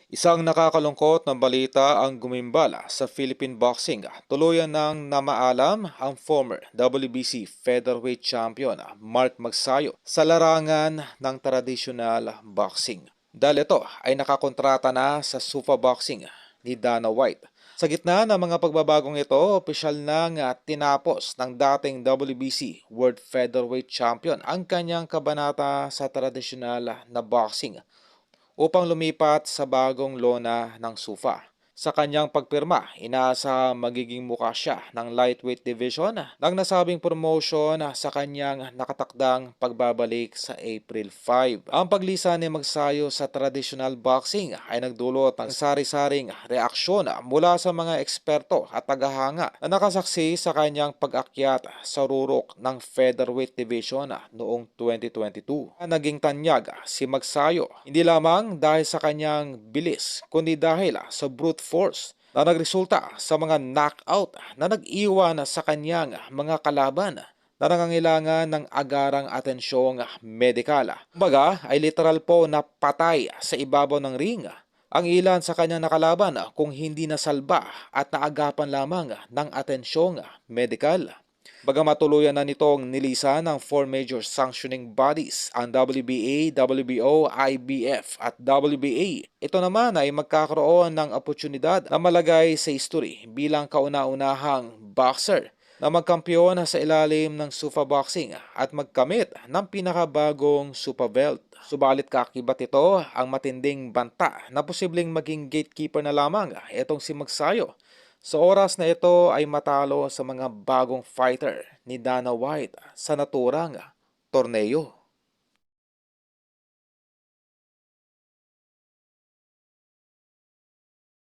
Isang nakakalungkot na balita ang gumimbala sa Philippine boxing. Tuluyan nang namaalam ang former WBC featherweight champion Mark Magsayo sa larangan ng traditional boxing. Dahil ito ay nakakontrata na sa Sufa Boxing ni Dana White. Sa gitna ng mga pagbabagong ito, opisyal nang tinapos ng dating WBC World Featherweight Champion ang kanyang kabanata sa traditional na boxing upang lumipat sa bagong lona ng SUFA. Sa kanyang pagpirma, inaasa magiging mukha siya ng lightweight division ng nasabing promotion sa kanyang nakatakdang pagbabalik sa April 5. Ang paglisan ni Magsayo sa traditional boxing ay nagdulot ng sari-saring reaksyon mula sa mga eksperto at tagahanga na nakasaksi sa kanyang pag-akyat sa rurok ng featherweight division noong 2022. Naging tanyag si Magsayo hindi lamang dahil sa kanyang bilis kundi dahil sa brute force na nagresulta sa mga knockout na nag-iwan sa kanyang mga kalaban na nangangailangan ng agarang atensyong medikal. Kumbaga ay literal po na patay sa ibabaw ng ring ang ilan sa kanyang nakalaban kung hindi nasalba at naagapan lamang ng atensyong medikal. Bagamat tuluyan na nitong nilisan ng four major sanctioning bodies, ang WBA, WBO, IBF at WBA, ito naman ay magkakaroon ng oportunidad na malagay sa history bilang kauna-unahang boxer na magkampiyon sa ilalim ng SUFA Boxing at magkamit ng pinakabagong SUFA belt. Subalit kakibat ito ang matinding banta na posibleng maging gatekeeper na lamang itong si Magsayo. Sa oras na ito ay matalo sa mga bagong fighter ni Dana White sa naturang torneo.